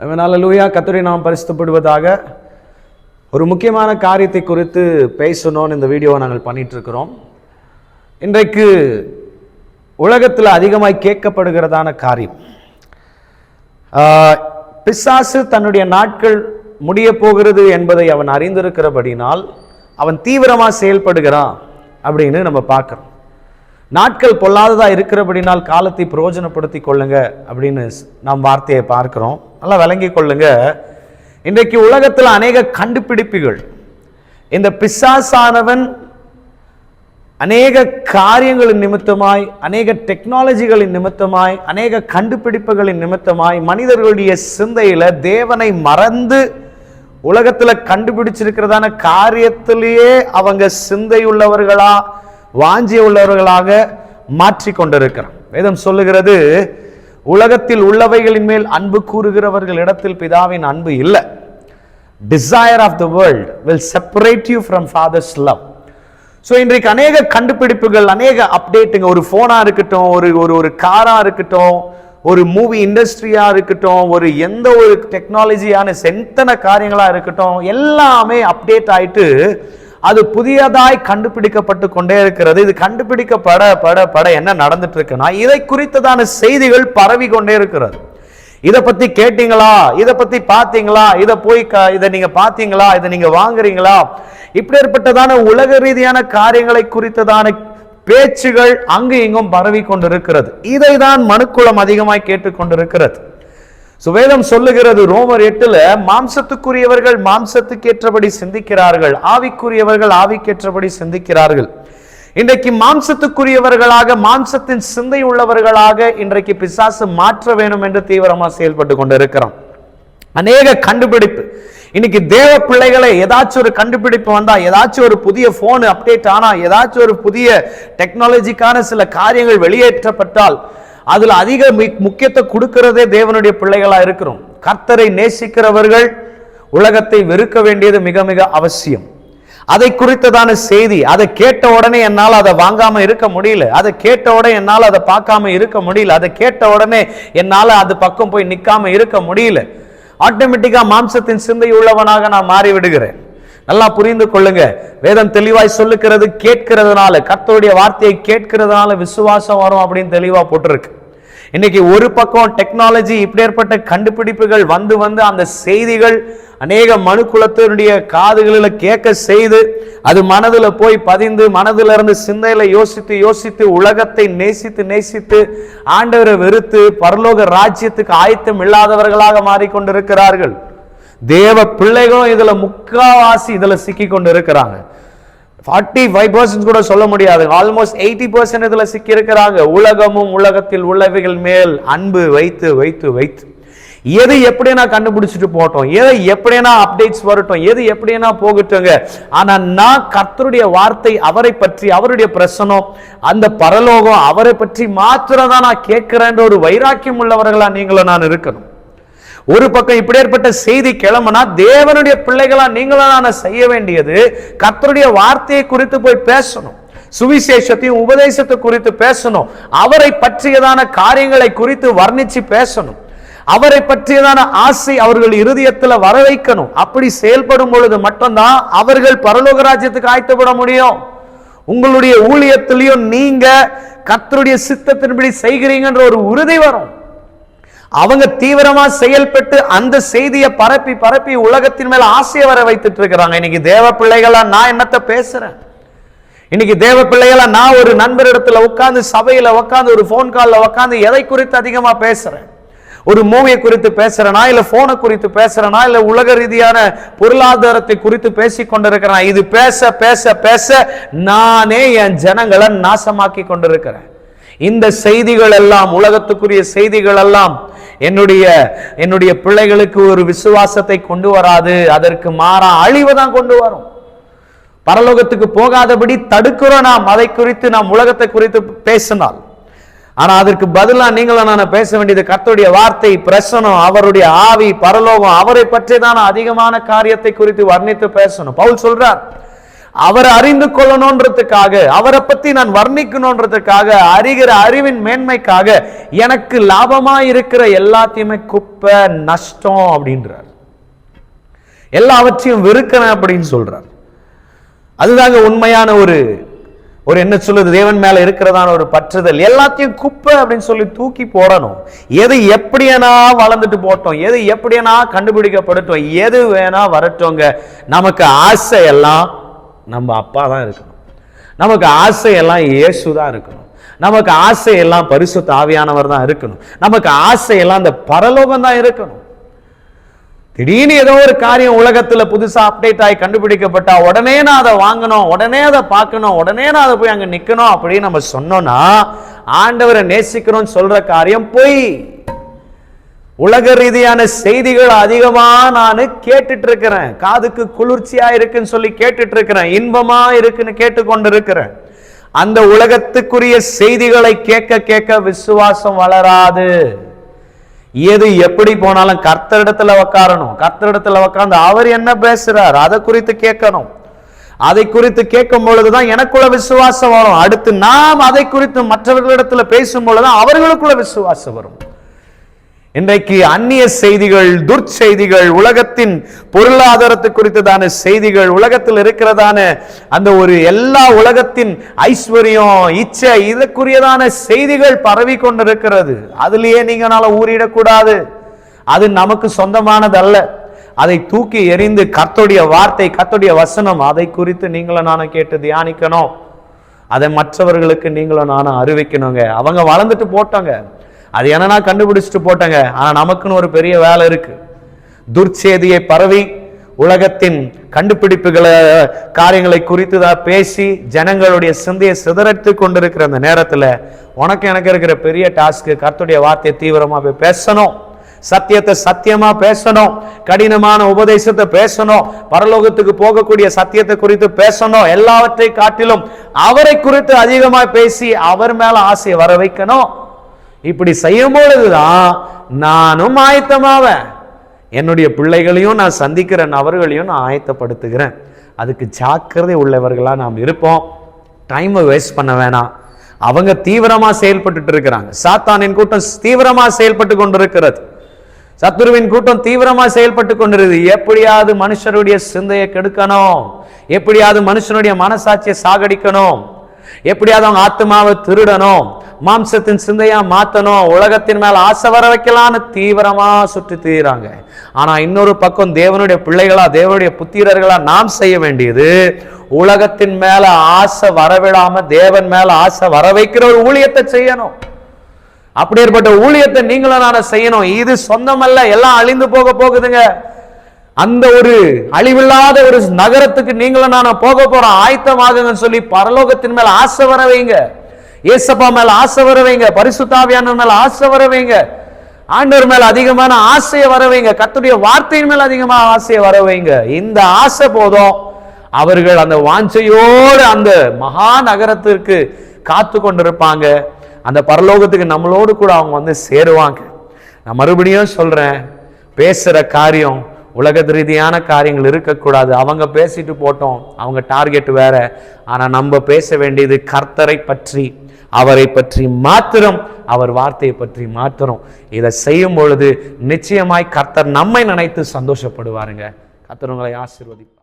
அல்லேலூயா. கர்த்தருடைய நாமம் பரிசுத்தப்படுவதாக. ஒரு முக்கியமான காரியத்தை குறித்து பேசணும்னு இந்த வீடியோவை நாங்கள் பண்ணிட்டு இருக்கிறோம். இன்றைக்கு உலகத்தில் அதிகமாய் கேட்கப்படுகிறதான காரியம், பிசாசு தன்னுடைய நாட்கள் முடிய போகிறது என்பதை அவன் அறிந்திருக்கிறபடினால் அவன் தீவிரமாக செயல்படுகிறான் அப்படின்னு நம்ம பார்க்குறோம். நாட்கள் பொல்லாததா இருக்கிறபடினால் காலத்தை பிரயோஜனப்படுத்தி கொள்ளுங்க அப்படின்னு நாம் வார்த்தையை பார்க்கிறோம். நல்லா விளங்கி கொள்ளுங்க. இன்றைக்கு உலகத்தில் அநேக கண்டுபிடிப்புகள், இந்த பிசாசானவன் அநேக காரியங்களின் நிமித்தமாய், அநேக டெக்னாலஜிகளின் நிமித்தமாய், அநேக கண்டுபிடிப்புகளின் நிமித்தமாய் மனிதர்களுடைய சிந்தையில தேவனை மறந்து உலகத்துல கண்டுபிடிச்சிருக்கிறதான காரியத்திலேயே அவங்க சிந்தையுள்ளவர்களா, வாஞ்சி உள்ளவர்களாக மாற்றி கொண்டிருக்கிறான். வேதம் சொல்லுகிறது, உலகத்தில் உள்ளவைகளின் மேல் அன்பு கூறுகிறவர்கள் இடத்தில் பிதாவின் அன்பு இல்லை. Desire of the world will separate you from father's love. So இன்றைக்கு அநேக கண்டுபிடிப்புகள், அநேக அப்டேட்டுங்க. ஒரு ஃபோனா இருக்கட்டும், ஒரு காரா இருக்கட்டும், ஒரு மூவி இண்டஸ்ட்ரியா இருக்கட்டும், ஒரு எந்த ஒரு டெக்னாலஜியான எத்தனை காரியங்களா இருக்கட்டும், எல்லாமே அப்டேட் ஆயிட்டு அது புதியதாய் கண்டுபிடிக்கப்பட்டு கொண்டே இருக்கிறது. இது கண்டுபிடிக்கப்பட பட பட என்ன நடந்துட்டு இருக்குன்னா, இதை குறித்ததான செய்திகள் பரவி கொண்டே இருக்கிறது. இதை பத்தி கேட்டீங்களா, இதை பத்தி பார்த்தீங்களா, இதை நீங்க பார்த்தீங்களா, இதை நீங்க வாங்குறீங்களா, இப்படி ஏற்பட்டதான உலக ரீதியான காரியங்களை குறித்ததான பேச்சுகள் அங்கு இங்கும் பரவி கொண்டிருக்கிறது. இதை தான் மனுக்குலம் அதிகமாய் கேட்டுக்கொண்டிருக்கிறது. வேதம் சொல்லுகிறது, ரோமர் 8 மாம்சத்துக்குரியவர்கள் மாம்சத்துக்கு ஏற்றபடி சிந்திக்கிறார்கள், ஆவிக்குரியவர்கள் ஆவிக்கேற்றபடி சிந்திக்கிறார்கள். இன்றைக்கு மாம்சத்துக்குரியவர்களாக, மாம்சத்தின் சிந்தை உள்ளவர்களாக இன்றைக்கு பிசாசு மாற்ற வேண்டும் என்று தீவிரமா செயல்பட்டு கொண்டிருக்கிறோம். அநேக கண்டுபிடிப்பு. இன்னைக்கு தேவ பிள்ளைகளை ஏதாச்சும் ஒரு கண்டுபிடிப்பு வந்தா, ஏதாச்சும் ஒரு புதிய போன் அப்டேட் ஆனா, ஏதாச்சும் ஒரு புதிய டெக்னாலஜிக்கான சில காரியங்கள் வெளியேற்றப்பட்டால் அதுல அதிக முக்கியத்துவம் கொடுக்கிறதே தேவனுடைய பிள்ளைகளா இருக்கிறோம். கர்த்தரை நேசிக்கிறவர்கள் உலகத்தை வெறுக்க வேண்டியது மிக மிக அவசியம். அதை குறித்ததான செய்தி, அதை கேட்ட உடனே என்னால் அதை வாங்காம இருக்க முடியல, அதை கேட்ட உடனே என்னால் அதை பார்க்காம இருக்க முடியல, அதை கேட்ட உடனே என்னால் அது பக்கம் போய் நிற்காம இருக்க முடியல. ஆட்டோமேட்டிக்கா மாம்சத்தின் சிந்தை உள்ளவனாக நான் மாறி விடுகிறேன். நல்லா புரிந்து கொள்ளுங்க. வேதம் தெளிவாய் சொல்லுகிறது, கேட்கிறதுனால, கர்த்தருடைய வார்த்தையை கேட்கிறதுனால விசுவாசம் வரும் அப்படின்னு தெளிவா போட்டிருக்கு. இன்னைக்கு ஒரு பக்கம் டெக்னாலஜி, இப்படி ஏற்பட்ட கண்டுபிடிப்புகள் வந்து அந்த செய்திகள் அநேக மனுக்குலத்தினுடைய காதுகளில் கேட்க செய்து அது மனதில் போய் பதிந்து, மனதில் இருந்து சிந்தையில யோசித்து யோசித்து உலகத்தை நேசித்து நேசித்து ஆண்டவரை வெறுத்து பரலோக ராஜ்யத்துக்கு ஆயத்தம் இல்லாதவர்களாக மாறிக்கொண்டிருக்கிறார்கள். தேவ பிள்ளைகளும் இதுல முக்காவாசி இதுல சிக்கி கொண்டு இருக்கிறாங்க. 45% கூட சொல்ல முடியாது, ஆல்மோஸ்ட் 80% இதுல சிக்கி இருக்கிறாங்க. உலகமும் உலகத்தில் உள்ளவைகள் மேல் அன்பு வைத்து வைத்து வைத்து எது எப்படினா கண்டுபிடிச்சிட்டு போட்டோம், எது எப்படினா அப்டேட்ஸ் வரட்டும், எது எப்படினா போகட்டுங்க. ஆனா நான் கர்த்தருடைய வார்த்தை, அவரை பற்றி, அவருடைய பிரசனம், அந்த பரலோகம், அவரை பற்றி மாத்திரம் தான் நான் கேட்கிறேன்ற ஒரு வைராக்கியம் உள்ளவர்களா நீங்களும் நான் இருக்கணும். ஒரு பக்கம் இப்படி ஏற்பட்ட செய்தி கிளம்புனா தேவனுடைய பிள்ளைகளா நீங்களும் நான் செய்ய வேண்டியது கர்த்தருடைய வார்த்தையை குறித்து போய் பேசணும், சுவிசேஷத்தையும் உபதேசத்தை குறித்து பேசணும், அவரை பற்றியதான காரியங்களை குறித்து வர்ணிச்சு பேசணும், அவரை பற்றியதான ஆசை அவர்கள் இருதயத்தில் வர வைக்கணும். அப்படி செயல்படும் பொழுது மட்டும்தான் அவர்கள் பரலோக ராஜ்யத்துக்கு ஆயத்தப்பட முடியும். உங்களுடைய ஊழியத்திலையும் நீங்க கர்த்தருடைய சித்தத்தின்படி செய்கிறீங்கன்ற ஒரு உறுதி வரும். அவங்க தீவிரமா செயல்பட்டு அந்த செய்தியை பரப்பி பரப்பி உலகத்தின் மேல ஆசையை வர வைத்துட்டு இருக்கிறாங்க. இன்னைக்கு தேவ பிள்ளைகளா நான் என்னத்த பேசுறேன்? இன்னைக்கு தேவ பிள்ளைகளா நான் ஒரு நண்பரிடத்துல உட்கார்ந்து, சபையில உட்கார்ந்து, ஒரு போன் கால்ல உட்கார்ந்து எதை குறித்து அதிகமா பேசுறேன்? ஒரு மூவியை குறித்து பேசுறேனா, இல்ல போனை குறித்து பேசுறேனா, இல்ல உலக ரீதியான பொருளாதாரத்தை குறித்து பேசி கொண்டிருக்கிறேன்? இது பேச பேச பேச நானே என் ஜனங்களை நாசமாக்கி கொண்டிருக்கிறேன். இந்த செய்திகள் எல்லாம், உலகத்துக்குரிய செய்திகள் எல்லாம் என்னுடைய பிள்ளைகளுக்கு ஒரு விசுவாசத்தை கொண்டு வராது, அதற்கு மாறா அழிவை தான் கொண்டு வரும். பரலோகத்துக்கு போகாதபடி தடுக்கிறோம் நாம், அதை குறித்து நாம் உலகத்தை குறித்து பேசினால். ஆனா அதற்கு பதிலா நீங்களும் நான் பேச வேண்டியது கர்த்தருடைய வார்த்தை, பிரசனம், அவருடைய ஆவி, பரலோகம், அவரை பற்றி தான் அதிகமான காரியத்தை குறித்து வர்ணித்து பேசணும். பவுல் சொல்றார், அவரை அறிந்து கொள்ளணுன்றதுக்காக, அவரை பத்தி நான் வர்ணிக்கணுன்றதுக்காக, அறிகிற அறிவின் மேன்மைக்காக எனக்கு லாபமா இருக்கிற எல்லாத்தையுமே குப்பை நஷ்டம் அப்படின்றார். எல்லாவற்றையும் வெறுக்கிறேன் அப்படின்னு சொல்றார். அதுதாங்க உண்மையான ஒரு என்ன சொல்லுது, தேவன் மேல இருக்கிறதான ஒரு பற்றுதல். எல்லாத்தையும் குப்பை அப்படின்னு சொல்லி தூக்கி போடணும். எது எப்படியானா வளர்ந்துட்டு போட்டோம், எது எப்படியானா கண்டுபிடிக்கப்படட்டும், எது வேணா வரட்டோங்க. நமக்கு ஆசை எல்லாம் நம்ம அப்பா தான் இருக்கணும். நமக்கு ஆசை எல்லாம் இயேசு தான் இருக்கணும். நமக்கு ஆசை எல்லாம் பரிசுத்த ஆவியானவர் தான் இருக்கணும். நமக்கு ஆசை எல்லாம் இந்த பரலோகம் தான் இருக்கணும். திடீர்னு ஏதோ ஒரு காரியம் உலகத்துல புதுசா அப்டேட் ஆகி கண்டுபிடிக்கப்பட்டா உடனே நான் அதை வாங்கணும், உடனே அதை பார்க்கணும், உடனே நான் அதை போய் அங்க நிக்கணும் அப்படின்னு நம்ம சொன்னோம்னா ஆண்டவரை நேசிக்கிறோம் சொல்ற காரியம் போய். உலக ரீதியான செய்திகள் அதிகமா நான் கேட்டுட்டு இருக்கிறேன். காதுக்கு குளிர்ச்சியா இருக்குன்னு சொல்லி கேட்டுட்டு இருக்கிறேன், இன்பமா இருக்குன்னு கேட்டுக்கொண்டு இருக்கிறேன். அந்த உலகத்துக்குரிய செய்திகளை கேட்க கேட்க விசுவாசம் வளராது. எது எப்படி போனாலும் கர்த்தரிடத்துல உட்காரணும். கர்த்தரிடத்துல உட்கார்ந்து அவர் என்ன பேசுறார் அதை குறித்து கேட்கணும். அதை குறித்து கேட்கும் பொழுதுதான் எனக்குள்ள விசுவாசம் வரும். அடுத்து நாம் அதை குறித்து மற்றவர்களிடத்துல பேசும் பொழுதுதான் அவர்களுக்குள்ள விசுவாசம் வரும். இன்றைக்கு அந்நிய செய்திகள், துர்ச்செய்திகள், உலகத்தின் பொருளாதாரத்தை குறித்ததான செய்திகள், உலகத்தில் இருக்கிறதான அந்த ஒரு எல்லா உலகத்தின் ஐஸ்வர்யம், இச்சை, இதற்குரியதான செய்திகள் பரவி கொண்டிருக்கிறது. அதுலயே நீங்களால ஊறிடக்கூடாது. அது நமக்கு சொந்தமானது அல்ல. அதை தூக்கி எறிந்து கர்த்தருடைய வார்த்தை, கர்த்தருடைய வசனம், அதை குறித்து நீங்களும் நானும் கேட்டு தியானிக்கணும். அதை மற்றவர்களுக்கு நீங்களும் நானும் அறிவிக்கணுங்க. அவங்க வளர்ந்துட்டு போட்டாங்க, அது என்னன்னா கண்டுபிடிச்சிட்டு போட்டாங்க. ஆனா நமக்குன்னு ஒரு பெரிய வேலை இருக்கு. துர்ச்செய்தியை பரவி உலகத்தின் கண்டுபிடிப்புகளை, காரியங்களை குறித்து தான் பேசி ஜனங்களுடைய சிந்தையை சிதறத்து கொண்டிருக்கிற அந்த நேரத்துல உனக்கு எனக்கு இருக்கிற பெரிய டாஸ்க் கர்த்தருடைய வார்த்தையை தீவிரமா போய் பேசணும். சத்தியத்தை சத்தியமா பேசணும். கடினமான உபதேசத்தை பேசணும். பரலோகத்துக்கு போகக்கூடிய சத்தியத்தை குறித்து பேசணும். எல்லாவற்றை காட்டிலும் அவரை குறித்து அதிகமா பேசி அவர் மேல ஆசையை வர வைக்கணும். இப்படி செய்யும் பொழுதுதான் நானும் ஆயத்தமாவேன். என்னுடைய பிள்ளைகளையும் நான் சந்திக்கிற நபர்களையும் நான் ஆயத்தப்படுத்துகிறேன். அதுக்கு ஜாக்கிரதை உள்ளவர்களா நாம் இருப்போம். டைமை வேஸ்ட் பண்ண வேணாம். அவங்க தீவிரமா செயல்பட்டு இருக்கிறாங்க. சாத்தானின் கூட்டம் தீவிரமா செயல்பட்டு கொண்டிருக்கிறது. சத்துருவின் கூட்டம் தீவிரமா செயல்பட்டு கொண்டிருக்கிறது. எப்படியாவது மனுஷருடைய சிந்தையை கெடுக்கணும், எப்படியாவது மனுஷனுடைய மனசாட்சியை சாகடிக்கணும், எப்படியாவது அவங்க ஆத்மாவை திருடணும், மாம்சத்தின் சிந்தையா மாத்தணும், உலகத்தின் மேல ஆசை வர வைக்கலான்னு தீவிரமா சுற்றி தீராங்க. ஆனா இன்னொரு பக்கம் தேவனுடைய பிள்ளைகளா, தேவனுடைய புத்திரர்களா நாம் செய்ய வேண்டியது உலகத்தின் மேல ஆசை வரவிடாம தேவன் மேல ஆசை வர வைக்கிற ஒரு ஊழியத்தை செய்யணும். அப்படிப்பட்ட ஊழியத்தை நீங்களும் நானும் செய்யணும். இது சொந்தமல்ல, எல்லாம் அழிந்து போக போகுதுங்க. அந்த ஒரு அழிவில்லாத ஒரு நகரத்துக்கு நீங்களும் நானும் போக போறோம். ஆயத்தமாகுங்கன்னு சொல்லி பரலோகத்தின் மேல ஆசை வர வைங்க. ஏசப்பா மேல ஆசை வர வைங்க. பரிசுத்த ஆவியானவர் மேல ஆசை வர வைங்க. ஆண்டவர் மேல அதிகமான ஆசையை வர வைங்க. கர்த்தருடைய வார்த்தையின் மேல அதிகமான ஆசையை வர வைங்க. இந்த ஆசை போதும். அவர்கள் அந்த வாஞ்சையோடு அந்த மகா நகரத்திற்கு காத்து கொண்டிருப்பாங்க. அந்த பரலோகத்துக்கு நம்மளோடு கூட அவங்க வந்து சேருவாங்க. நான் மறுபடியும் சொல்றேன், பேசுற காரியம் உலக ரீதியான காரியங்கள் இருக்கக்கூடாது. அவங்க பேசிட்டு போட்டோம், அவங்க டார்கெட் வேற. ஆனா நம்ம பேச வேண்டியது கர்த்தரை பற்றி, அவரை பற்றி மாத்திரம், அவர் வார்த்தையை பற்றி மாத்திரம். இதை செய்யும் பொழுது நிச்சயமாய் கர்த்தர் நம்மை நினைத்து சந்தோஷப்படுவாருங்க. கர்த்தர் உங்களை ஆசீர்வதிப்பார்.